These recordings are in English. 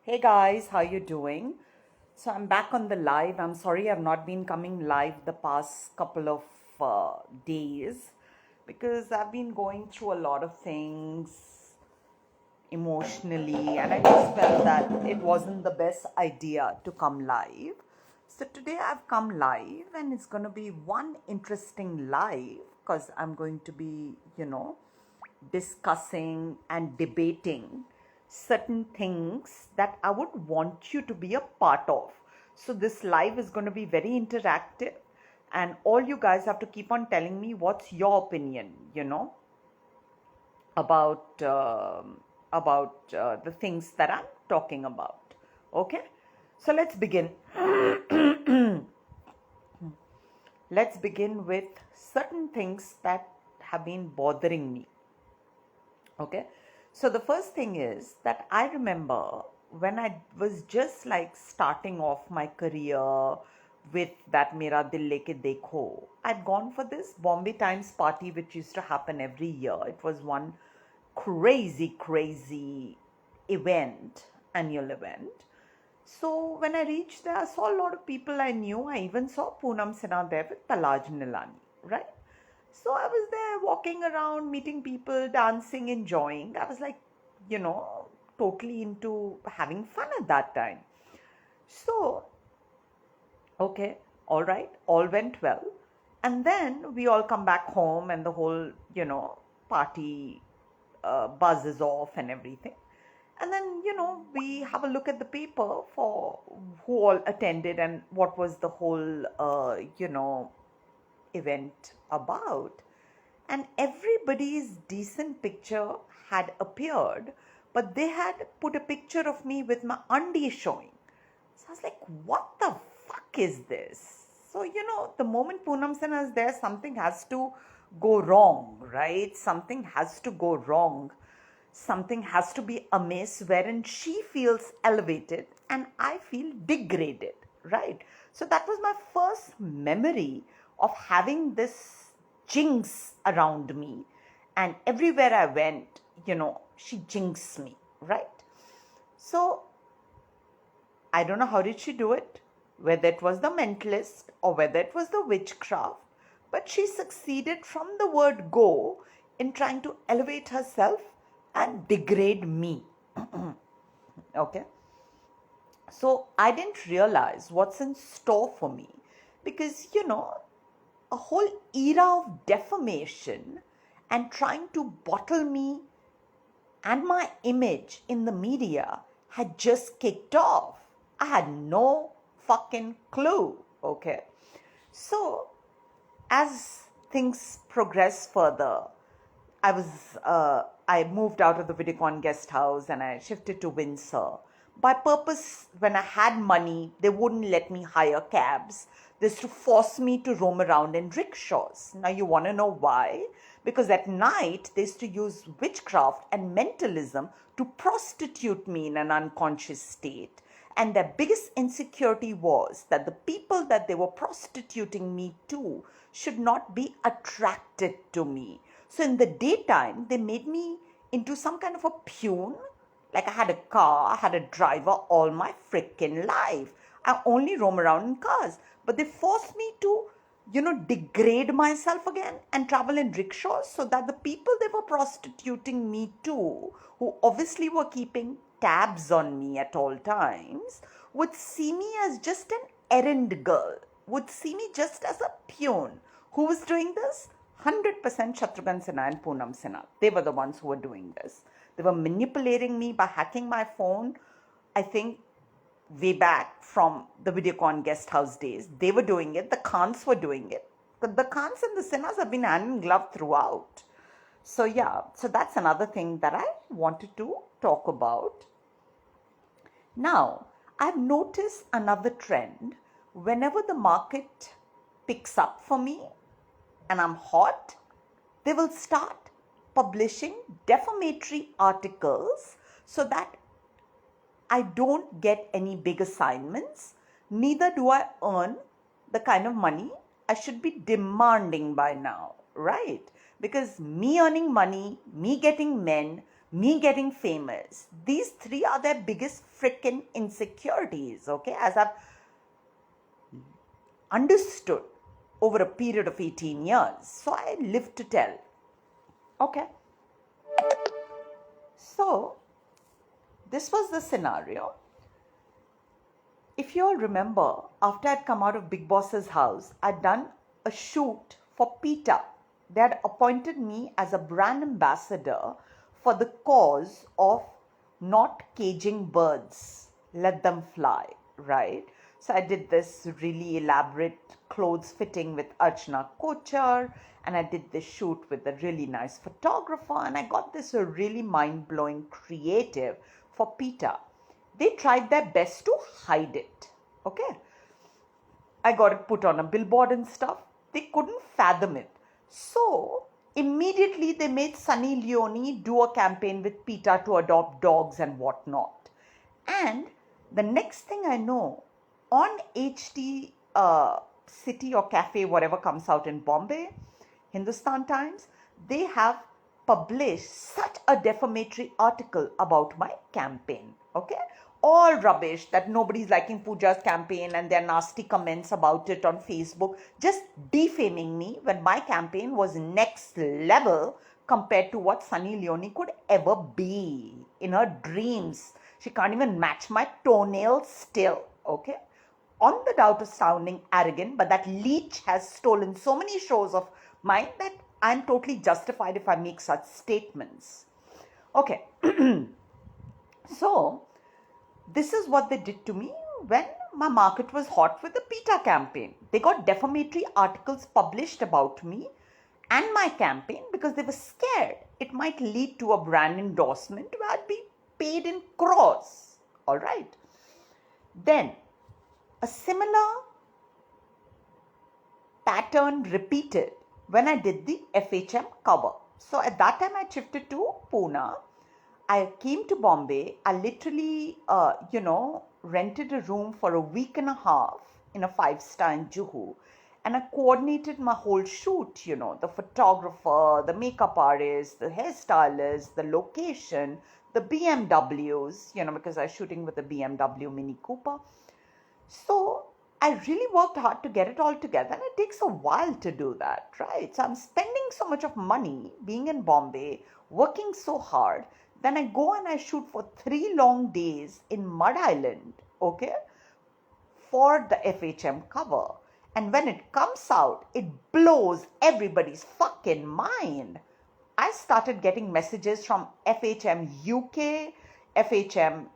Hey guys, how you doing? So I'm back on the live. I'm sorry I've not been coming live the past couple of days because I've been going through a lot of things emotionally, and I just felt that it wasn't the best idea to come live. So today I've come live, and it's going to be one interesting live because I'm going to be, discussing and debating certain things that I would want you to be a part of. So this live is going to be very interactive, and all you guys have to keep on telling me what's your opinion, about the things that I'm talking about. Okay, so let's begin. Let's begin with certain things that have been bothering me. Okay, so the first thing is that I remember when I was just like starting off my career with that Mera Dil Leke Dekho, I'd gone for this Bombay Times party which used to happen every year. It was one crazy annual event. So when I reached there, I saw a lot of people I knew. I even saw Poonam Sinha there with Talaj Nilani, right? So I was there walking around, meeting people, dancing, enjoying. I was like, totally into having fun at that time. So, okay, all right, all went well. And then we all come back home and the whole, party buzzes off and everything. And then, we have a look at the paper for who all attended and what was the whole, event about. And everybody's decent picture had appeared, but they had put a picture of me with my undies showing. So I was like, what the fuck is this? So, the moment Poonam Sinha is there, something has to go wrong, right? Something has to go wrong. Something has to be amiss wherein she feels elevated and I feel degraded, right? So that was my first memory of having this jinx around me. And everywhere I went, she jinxed me, right? So I don't know how did she do it, whether it was the mentalist or whether it was the witchcraft, but she succeeded from the word go in trying to elevate herself and degrade me. Okay. So I didn't realize what's in store for me because, a whole era of defamation and trying to bottle me and my image in the media had just kicked off. I had no fucking clue. Okay. So as things progress further, I moved out of the Vidicon guest house and I shifted to Windsor. By purpose, when I had money, they wouldn't let me hire cabs. They used to force me to roam around in rickshaws. Now you want to know why? Because at night, they used to use witchcraft and mentalism to prostitute me in an unconscious state. And their biggest insecurity was that the people that they were prostituting me to should not be attracted to me. So in the daytime, they made me into some kind of a peon. Like I had a car, I had a driver all my freaking life. I only roam around in cars. But they forced me to, degrade myself again and travel in rickshaws so that the people they were prostituting me to, who obviously were keeping tabs on me at all times, would see me as just an errand girl, would see me just as a peon. Who was doing this? 100% Shatrughan Sinha and Poonam Sinha. They were the ones who were doing this. They were manipulating me by hacking my phone, I think way back from the Videocon guest house days. They were doing it. The Khans were doing it. But the Khans and the Sinhas have been hand in glove throughout. So yeah, so that's another thing that I wanted to talk about. Now, I've noticed another trend. Whenever the market picks up for me and I'm hot, they will start publishing defamatory articles so that I don't get any big assignments, neither do I earn the kind of money I should be demanding by now, right? Because me earning money, me getting men, me getting famous, these three are their biggest freaking insecurities, okay? As I've understood over a period of 18 years. So I live to tell. Okay. So this was the scenario. If you all remember, after I'd come out of Big Boss's house, I'd done a shoot for PETA. They had appointed me as a brand ambassador for the cause of not caging birds, let them fly, right? So I did this really elaborate clothes fitting with Archana Kochar, and I did this shoot with a really nice photographer, and I got this really mind-blowing creative for PETA. They tried their best to hide it, okay? I got it put on a billboard and stuff. They couldn't fathom it. So immediately they made Sunny Leone do a campaign with PETA to adopt dogs and whatnot. And the next thing I know, on HT City or Cafe, whatever comes out in Bombay, Hindustan Times, they have published such a defamatory article about my campaign, okay? All rubbish, that nobody's liking Pooja's campaign and their nasty comments about it on Facebook, just defaming me when my campaign was next level compared to what Sunny Leone could ever be. In her dreams, she can't even match my toenails still, okay? On the doubt of sounding arrogant, but that leech has stolen so many shows of mine that I'm totally justified if I make such statements. Okay, so this is what they did to me when my market was hot with the PETA campaign. They got defamatory articles published about me and my campaign because they were scared it might lead to a brand endorsement where I'd be paid in crores. All right. Then a similar pattern repeated when I did the FHM cover. So at that time I shifted to Pune. I came to Bombay. I literally, rented a room for a week and a half in a 5-star in Juhu. And I coordinated my whole shoot, the photographer, the makeup artist, the hairstylist, the location, the BMWs, because I was shooting with a BMW Mini Cooper. So I really worked hard to get it all together, and it takes a while to do that, right? So I'm spending so much of money being in Bombay, working so hard. Then I go and I shoot for 3 long days in Mud Island, okay, for the FHM cover. And when it comes out, it blows everybody's fucking mind. I started getting messages from FHM UK, FHM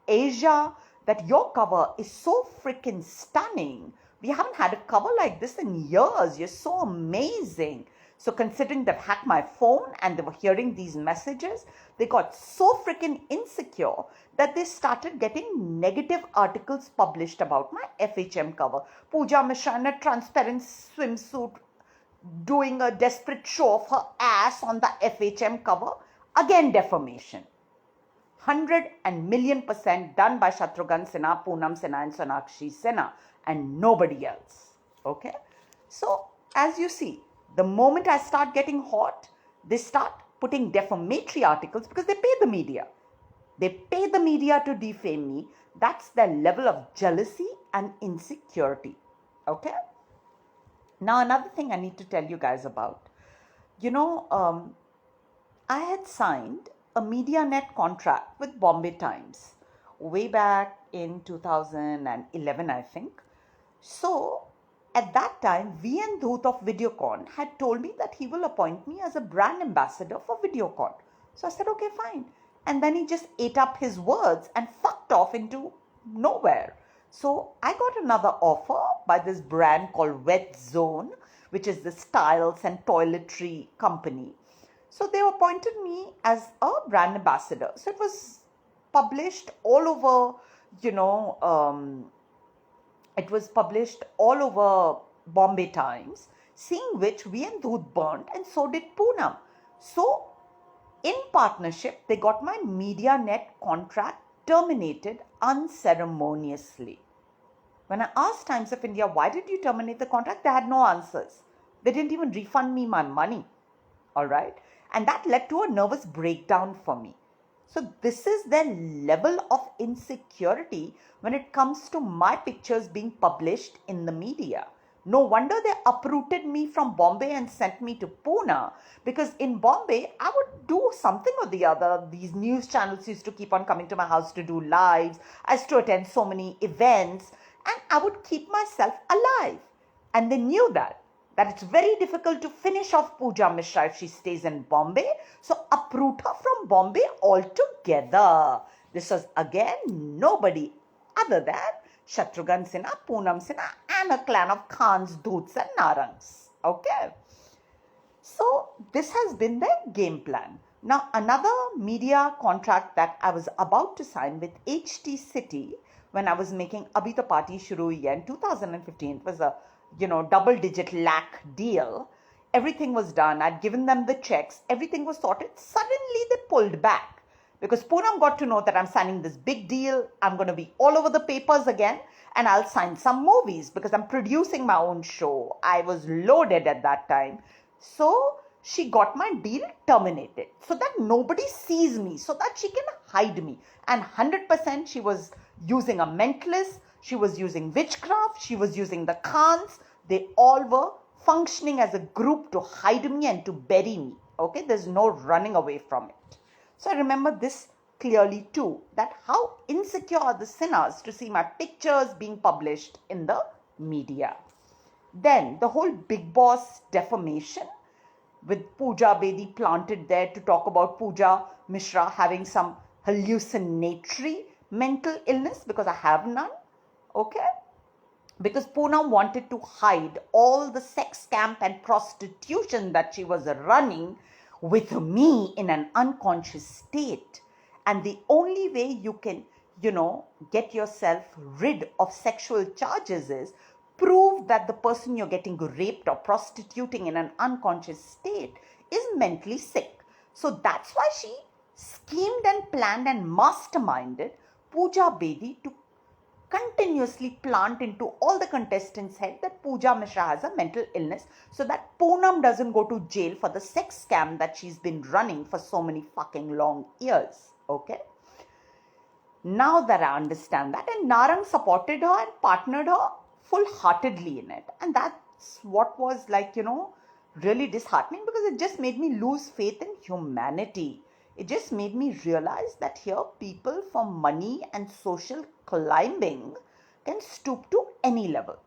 Asia, that your cover is so freaking stunning. We haven't had a cover like this in years. You're so amazing. So considering they've hacked my phone and they were hearing these messages, they got so freaking insecure that they started getting negative articles published about my FHM cover. Pooja Mishra in a transparent swimsuit doing a desperate show of her ass on the FHM cover. Again, defamation. 100% done by Shatrughan Sinha, Poonam Sinha and Sonakshi Sinha and nobody else. Okay? So, as you see, the moment I start getting hot, they start putting defamatory articles because they pay the media. They pay the media to defame me. That's their level of jealousy and insecurity. Okay? Now, another thing I need to tell you guys about. I had signed a MediaNet contract with Bombay Times way back in 2011, I think. So, at that time, VN Dhoot of Videocon had told me that he will appoint me as a brand ambassador for Videocon. So I said, okay, fine. And then he just ate up his words and fucked off into nowhere. So I got another offer by this brand called Wet Zone, which is the styles and toiletry company. So they appointed me as a brand ambassador. So it was published all over, it was published all over Bombay Times, seeing which VN Dhoot burnt and so did Poonam. So in partnership, they got my MediaNet contract terminated unceremoniously. When I asked Times of India, why did you terminate the contract? They had no answers. They didn't even refund me my money. All right. And that led to a nervous breakdown for me. So this is their level of insecurity when it comes to my pictures being published in the media. No wonder they uprooted me from Bombay and sent me to Pune, because in Bombay I would do something or the other. These news channels used to keep on coming to my house to do lives. I used to attend so many events and I would keep myself alive. And they knew that it's very difficult to finish off Pooja Mishra if she stays in Bombay. So uproot her from Bombay altogether. This was again nobody other than Shatrughan Sinha, Poonam Sinha, and a clan of Khans, Dhoots and Narangs. Okay. So this has been their game plan. Now another media contract that I was about to sign with HT City when I was making Abhi To Party Shuru Hui Hai in 2015, it was a double-digit lakh deal. Everything was done. I'd given them the checks. Everything was sorted. Suddenly they pulled back because Poonam got to know that I'm signing this big deal. I'm going to be all over the papers again, and I'll sign some movies because I'm producing my own show. I was loaded at that time. So she got my deal terminated so that nobody sees me, so that she can hide me. And 100% she was using a mentalist. She was using witchcraft. She was using the Khans. They all were functioning as a group to hide me and to bury me. Okay, there's no running away from it. So I remember this clearly too, that how insecure are the Sinhas to see my pictures being published in the media. Then the whole Big Boss defamation with Pooja Bedi planted there to talk about Pooja Mishra having some hallucinatory mental illness, because I have none. Okay, because Poonam wanted to hide all the sex camp and prostitution that she was running with me in an unconscious state. And the only way you can, get yourself rid of sexual charges is prove that the person you're getting raped or prostituting in an unconscious state is mentally sick. So that's why she schemed and planned and masterminded Pooja Bedi to continuously plant into all the contestants' head that Pooja Mishra has a mental illness, so that Poonam doesn't go to jail for the sex scam that she's been running for so many fucking long years. Okay? Now that I understand that, and Narang supported her and partnered her full-heartedly in it. And that's what was really disheartening, because it just made me lose faith in humanity. It just made me realize that here people for money and social climbing can stoop to any level.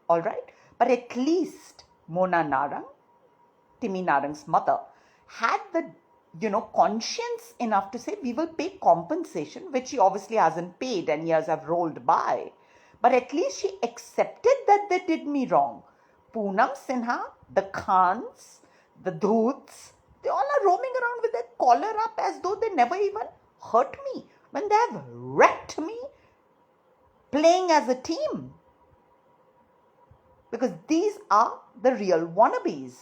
Alright? But at least Mona Narang, Timmy Narang's mother, had the conscience enough to say we will pay compensation, which she obviously hasn't paid and years have rolled by. But at least she accepted that they did me wrong. Poonam Sinha, the Khans, the Dhoots, they all are roaming around with their collar up as though they never even hurt me, when they have wrecked me playing as a team. Because these are the real wannabes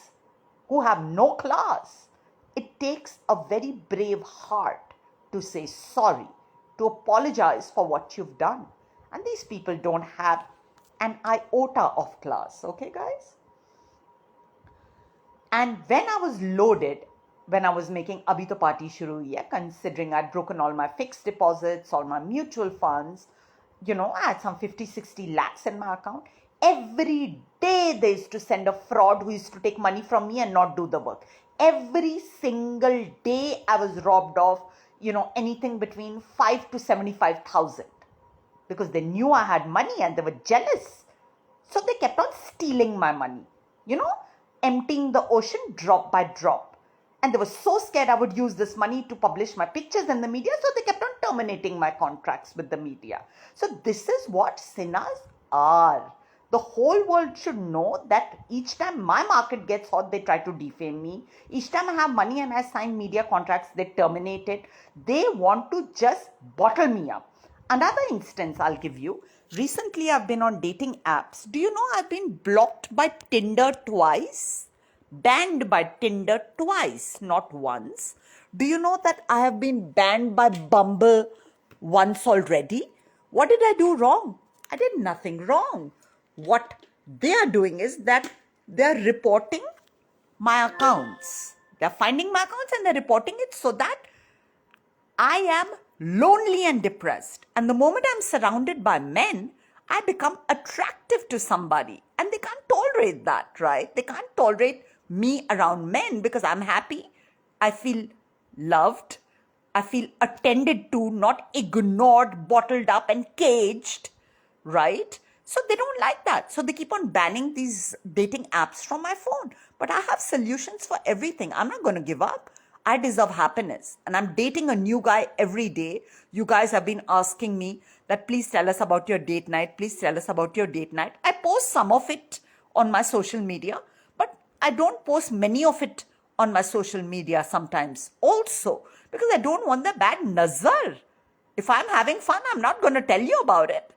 who have no class. It takes a very brave heart to say sorry, to apologize for what you've done. And these people don't have an iota of class. Okay, guys? And when I was loaded, when I was making Abhi To Party Shuru Hui Hai, considering I'd broken all my fixed deposits, all my mutual funds, I had some 50-60 lakhs in my account. Every day they used to send a fraud who used to take money from me and not do the work. Every single day I was robbed of, anything between 5 to 75,000. Because they knew I had money and they were jealous. So they kept on stealing my money. Emptying the ocean drop by drop. And they were so scared I would use this money to publish my pictures in the media, so they kept on terminating my contracts with the media. So this is what Sinhas are. The whole world should know that each time my market gets hot, they try to defame me. Each time I have money and I sign media contracts, they terminate it. They want to just bottle me up. Another instance I'll give you. Recently, I've been on dating apps. Do you know I've been blocked by Tinder twice? Banned by Tinder twice, not once. Do you know that I have been banned by Bumble once already? What did I do wrong? I did nothing wrong. What they are doing is that they are reporting my accounts. They are finding my accounts and they're reporting it so that I am lonely and depressed. And the moment I'm surrounded by men, I become attractive to somebody. And they can't tolerate that, right? They can't tolerate me around men because I'm happy. I feel loved. I feel attended to, not ignored, bottled up, and caged, right? So they don't like that. So they keep on banning these dating apps from my phone. But I have solutions for everything. I'm not going to give up. I deserve happiness. And I'm dating a new guy every day. You guys have been asking me that please tell us about your date night. Please tell us about your date night. I post some of it on my social media, but I don't post many of it on my social media sometimes also because I don't want the bad nazar. If I'm having fun, I'm not going to tell you about it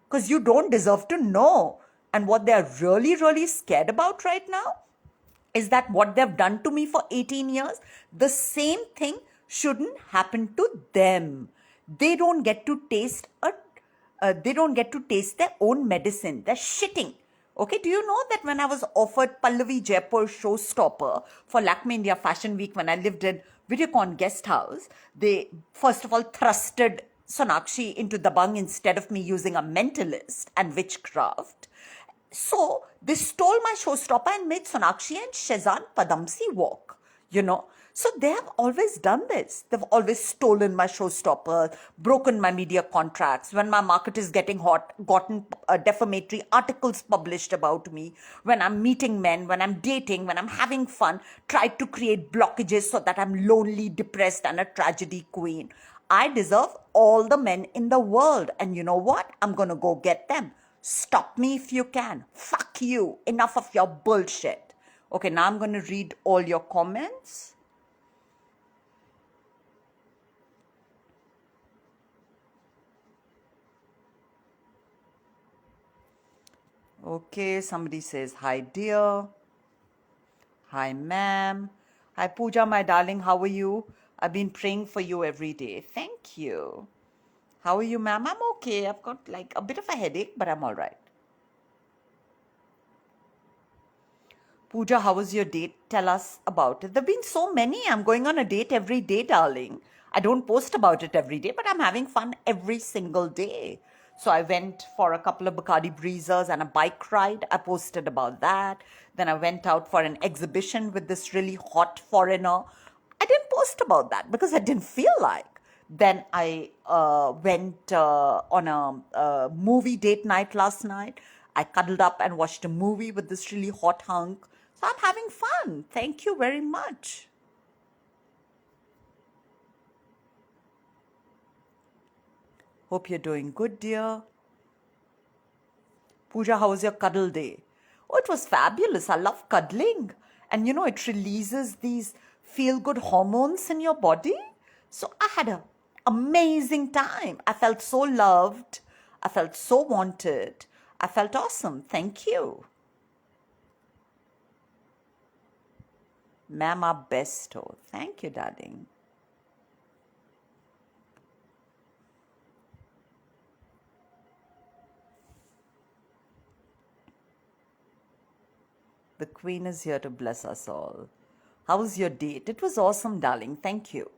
because you don't deserve to know. And what they're really, really scared about right now is that what they've done to me for 18 years, the same thing shouldn't happen to them. They don't get to taste their own medicine. They're shitting. Okay, do you know that when I was offered Pallavi Jaipur showstopper for Lakme India Fashion Week when I lived in Videocon guest house, they first of all thrusted Sonakshi into the bung instead of me using a mentalist and witchcraft. So they stole my showstopper and made Sonakshi and Shezan Padamsi walk, So they have always done this. They've always stolen my showstopper, broken my media contracts. When my market is getting hot, gotten defamatory articles published about me. When I'm meeting men, when I'm dating, when I'm having fun, tried to create blockages so that I'm lonely, depressed, and a tragedy queen. I deserve all the men in the world. And you know what? I'm going to go get them. Stop me if you can. Fuck you. Enough of your bullshit. Okay, now I'm going to read all your comments. Okay, somebody says, hi dear. Hi ma'am. Hi Pooja, my darling, how are you? I've been praying for you every day. Thank you. How are you, ma'am? I'm okay. I've got like a bit of a headache, but I'm all right. Pooja, how was your date? Tell us about it. There have been so many. I'm going on a date every day, darling. I don't post about it every day, but I'm having fun every single day. So I went for a couple of Bacardi breezers and a bike ride. I posted about that. Then I went out for an exhibition with this really hot foreigner. I didn't post about that because I didn't feel like. Then I went on a movie date night last night. I cuddled up and watched a movie with this really hot hunk. So I'm having fun. Thank you very much. Hope you're doing good, dear. Pooja, how was your cuddle day? Oh, it was fabulous. I love cuddling. And it releases these feel-good hormones in your body. So I had an amazing time. I felt so loved. I felt so wanted. I felt awesome. Thank you. Ma'am, our besto. Thank you, darling. The Queen is here to bless us all. How was your date? It was awesome, darling. Thank you.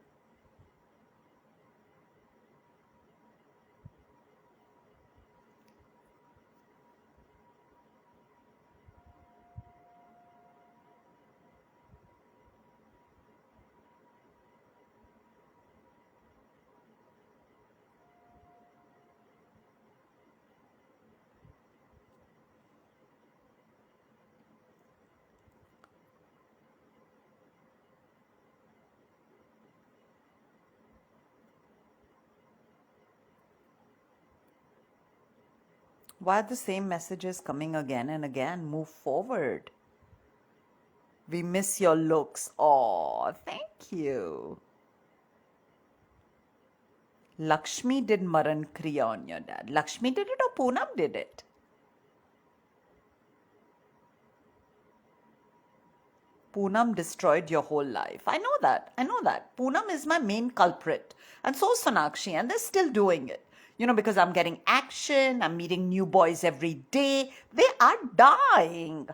Why are the same messages coming again and again? Move forward. We miss your looks. Oh, thank you. Lakshmi did Maran Kriya on your dad. Lakshmi did it or Poonam did it? Poonam destroyed your whole life. I know that. Poonam is my main culprit. And so is Sonakshi, and they're still doing it. Because I'm getting action, I'm meeting new boys every day. They are dying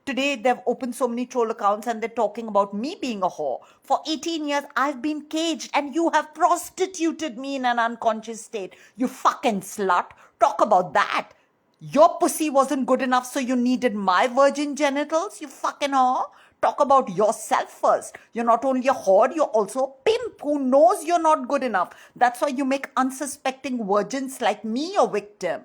today they've opened so many troll accounts and they're talking about me being a whore. For 18 years, I've been caged and you have prostituted me in an unconscious state. You fucking slut. Talk about that. Your pussy wasn't good enough, so you needed my virgin genitals, you fucking whore. Talk about yourself first. You're not only a whore, you're also a pimp who knows you're not good enough. That's why you make unsuspecting virgins like me your victim.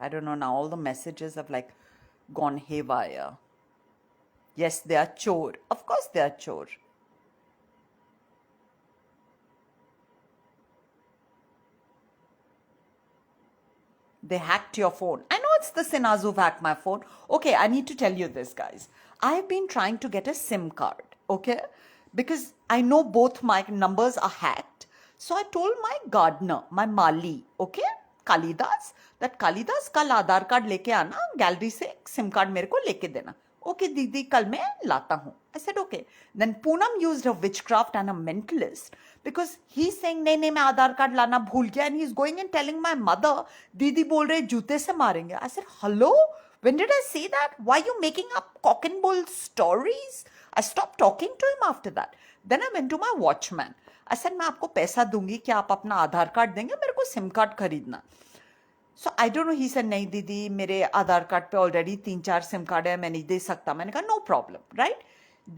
I don't know, now all the messages have like gone haywire. Yes, they are chore. Of course they are chore. They hacked your phone. I know it's the Sinhas who've hacked my phone. Okay, I need to tell you this, guys. I've been trying to get a SIM card, okay? Because I know both my numbers are hacked. So I told my gardener, my Mali, okay? Kalidas, that Kalidas, kal Aadhaar card leke aana, gallery se SIM card mere ko leke dena. Okay, Didi, kal main lata hu. I said, okay. Then Poonam used a witchcraft and a mentalist because he's saying, nahi, nahi, main Aadhaar card lana bhool gaya. And he's going and telling my mother, Didi bol rahe jute se marenge. I said, hello? When did I say that? Why are you making up cock and bull stories? I stopped talking to him after that. Then I went to my watchman. I said, मैं आपको पैसा दूंगी क्या आप अपना आधार card देंगे मेरे को सिम कार्ड खरीदना. So I don't know, he said, नहीं दीदी मेरे आधार कार्ड पे ऑलरेडी 3-4 सिम कार्ड है मैं नहीं दे सकता. मैंने कहा no problem, right?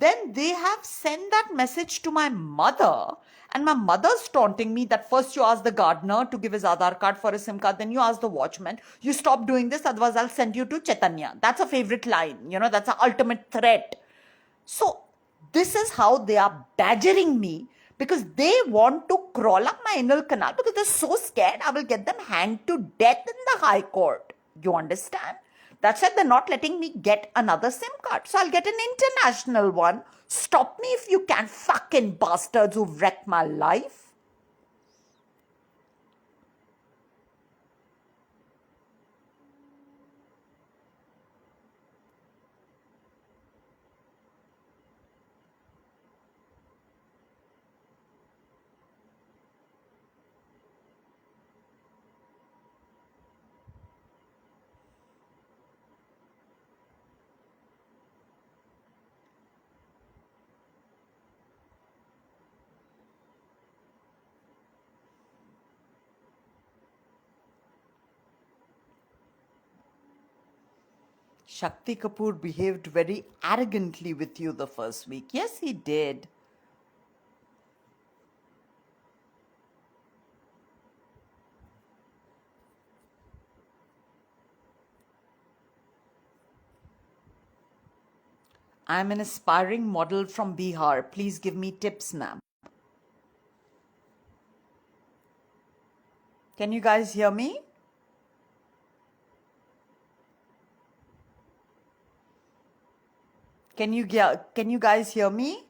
Then they have sent that message to my mother and my mother's taunting me that first you ask the gardener to give his Aadhaar card for a SIM card, then you ask the watchman, you stop doing this, otherwise I'll send you to Chaitanya. That's a favorite line, that's an ultimate threat. So this is how they are badgering me because they want to crawl up my anal canal because they're so scared I will get them hanged to death in the High Court. You understand? That's why they're not letting me get another SIM card. So I'll get an international one. Stop me if you can, fucking bastards who wrecked my life. Shakti Kapoor behaved very arrogantly with you the first week. Yes, he did. I'm an aspiring model from Bihar. Please give me tips, ma'am. Can you guys hear me? Can you guys hear me?